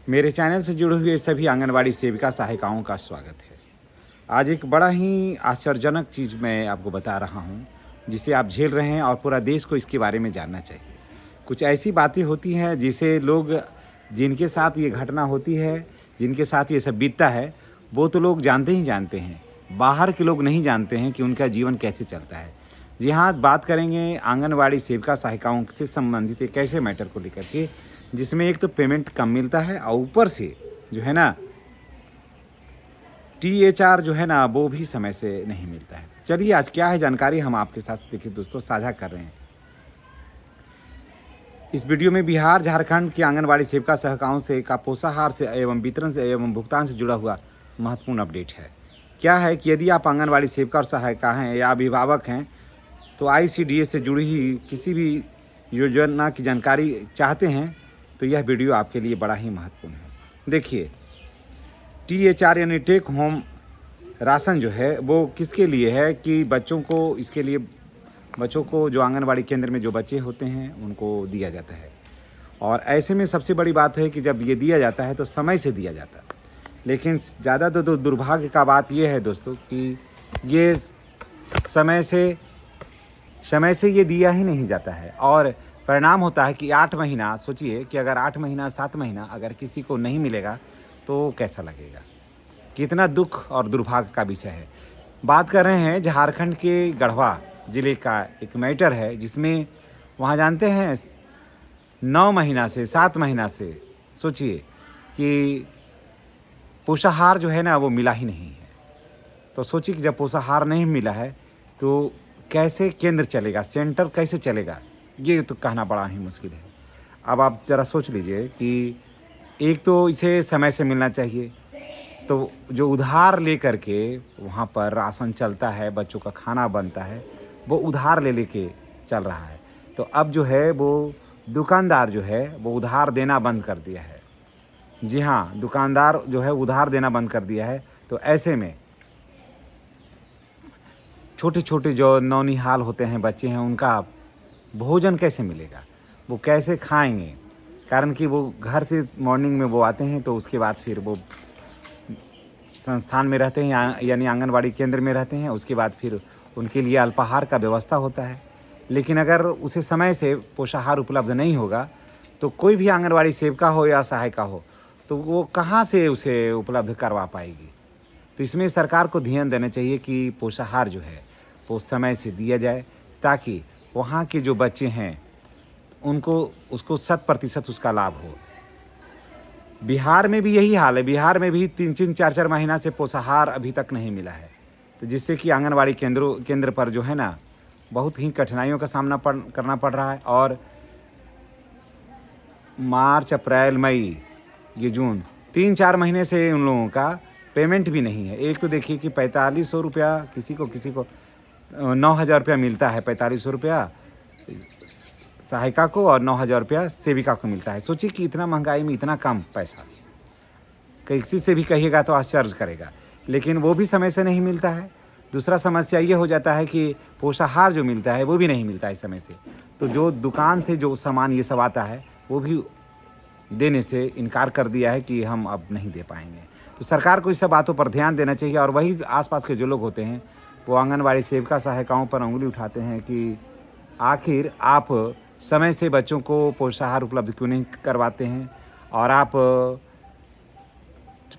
मेरे चैनल से जुड़े हुए सभी आंगनवाड़ी सेविका सहायिकाओं का स्वागत है। आज एक बड़ा ही आश्चर्यजनक चीज़ मैं आपको बता रहा हूँ, जिसे आप झेल रहे हैं और पूरा देश को इसके बारे में जानना चाहिए। कुछ ऐसी बातें होती हैं जिसे लोग, जिनके साथ ये घटना होती है, जिनके साथ ये सब बीतता है, वो तो लोग जानते ही जानते हैं। बाहर के लोग नहीं जानते हैं कि उनका जीवन कैसे चलता है। जी हाँ, बात करेंगे आंगनवाड़ी सेविका सहायिकाओं से संबंधित एक ऐसे मैटर को लेकर के जिसमें एक तो पेमेंट कम मिलता है और ऊपर से जो है ना THR जो है ना वो भी समय से नहीं मिलता है। चलिए आज क्या है जानकारी हम आपके साथ देखिए दोस्तों साझा कर रहे हैं। इस वीडियो में बिहार झारखंड की आंगनवाड़ी सेविका सहायिकाओं से का पोषाहार से एवं वितरण से एवं भुगतान से जुड़ा हुआ महत्वपूर्ण अपडेट है। क्या है कि यदि आप आंगनवाड़ी सेविका और सहायिका हैं या अभिभावक हैं तो ICDS से जुड़ी ही किसी भी योजना की जानकारी चाहते हैं तो यह वीडियो आपके लिए बड़ा ही महत्वपूर्ण है। देखिए, THR यानी टेक होम राशन जो है वो किसके लिए है कि बच्चों को, इसके लिए बच्चों को जो आंगनवाड़ी केंद्र में जो बच्चे होते हैं उनको दिया जाता है। और ऐसे में सबसे बड़ी बात है कि जब ये दिया जाता है तो समय से दिया जाता है। लेकिन ज़्यादा तो दुर्भाग्य का बात ये है दोस्तों कि ये समय से ये दिया ही नहीं जाता है और परिणाम होता है कि 8 महीना, सोचिए कि अगर 8 महीना 7 महीना अगर किसी को नहीं मिलेगा तो कैसा लगेगा। कितना दुख और दुर्भाग्य का विषय है। बात कर रहे हैं झारखंड के गढ़वा ज़िले का एक मैटर है जिसमें वहाँ जानते हैं 9 महीना से 7 महीना से सोचिए कि पोषाहार जो है ना वो मिला ही नहीं है। तो सोचिए कि जब पोषाहार नहीं मिला है तो कैसे केंद्र चलेगा, सेंटर कैसे चलेगा, ये तो कहना बड़ा ही मुश्किल है। अब आप ज़रा सोच लीजिए कि एक तो इसे समय से मिलना चाहिए, तो जो उधार ले करके वहाँ पर राशन चलता है, बच्चों का खाना बनता है, वो उधार ले लेके चल रहा है। तो अब जो है वो दुकानदार जो है वो उधार देना बंद कर दिया है। जी हाँ, दुकानदार जो है उधार देना बंद कर दिया है। तो ऐसे में छोटे छोटे जो नौनिहाल होते हैं बच्चे हैं, उनका भोजन कैसे मिलेगा, वो कैसे खाएंगे। कारण कि वो घर से मॉर्निंग में वो आते हैं तो उसके बाद फिर वो संस्थान में रहते हैं यानी आंगनवाड़ी केंद्र में रहते हैं। उसके बाद फिर उनके लिए अल्पाहार का व्यवस्था होता है। लेकिन अगर उसे समय से पोषाहार उपलब्ध नहीं होगा तो कोई भी आंगनवाड़ी सेविका हो या सहायिका हो तो वो कहाँ से उसे उपलब्ध करवा पाएगी। तो इसमें सरकार को ध्यान देना चाहिए कि पोषाहार जो है वो समय से दिया जाए ताकि वहाँ के जो बच्चे हैं उनको उसको 100% उसका लाभ हो। बिहार में भी यही हाल है। बिहार में भी 3-3 4-4 महीना से पोषाहार अभी तक नहीं मिला है, तो जिससे कि आंगनवाड़ी केंद्र पर जो है ना बहुत ही कठिनाइयों का सामना करना पड़ रहा है। और मार्च, अप्रैल, मई, ये जून 3-4 महीने से उन लोगों का पेमेंट भी नहीं है। एक तो देखिए कि 4500 रुपया किसी को 9,000 रुपया मिलता है। 4500 रुपया सहायिका को और 9,000 रुपया सेविका को मिलता है। सोचिए कि इतना महंगाई में इतना कम पैसा, किसी से भी कहिएगा तो आश्चर्य करेगा। लेकिन वो भी समय से नहीं मिलता है। दूसरा समस्या ये हो जाता है कि पोषाहार जो मिलता है वो भी नहीं मिलता है समय से। तो जो दुकान से जो सामान ये सब आता है वो भी देने से इनकार कर दिया है कि हम अब नहीं दे पाएंगे। तो सरकार को इस सब बातों पर ध्यान देना चाहिए। और वही आसपास के जो लोग होते हैं वो आंगनवाड़ी सेविका सहायिकाओं पर उंगली उठाते हैं कि आखिर आप समय से बच्चों को पोषाहार उपलब्ध क्यों नहीं करवाते हैं, और आप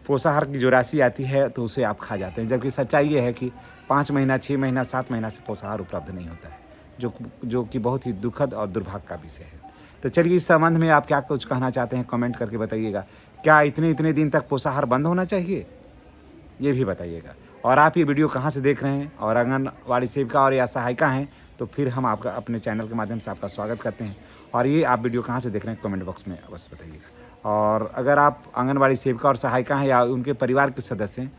पोषाहार की जो राशि आती है तो उसे आप खा जाते हैं। जबकि सच्चाई ये है कि 5 महीना 6 महीना 7 महीना से पोषाहार उपलब्ध नहीं होता है, जो कि बहुत ही दुखद और दुर्भाग्य का विषय है। तो चलिए इस संबंध में आप क्या कुछ कहना चाहते हैं कमेंट करके बताइएगा। क्या इतने दिन तक पोषाहार बंद होना चाहिए, ये भी बताइएगा। और आप ये वीडियो कहाँ से देख रहे हैं और आंगनवाड़ी सेविका और या सहायिका हैं तो फिर हम आपका अपने चैनल के माध्यम से आपका स्वागत करते हैं। और ये आप वीडियो कहाँ से देख रहे हैं कमेंट बॉक्स में अवश्य बताइएगा। और अगर आप आंगनवाड़ी सेविका और सहायिका हैं या उनके परिवार के सदस्य हैं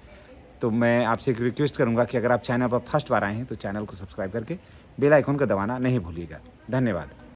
तो मैं आपसे एक रिक्वेस्ट करूंगा कि अगर आप चैनल पर फर्स्ट बार आए हैं तो चैनल को सब्सक्राइब करके बेल आइकन को दबाना नहीं भूलिएगा। धन्यवाद।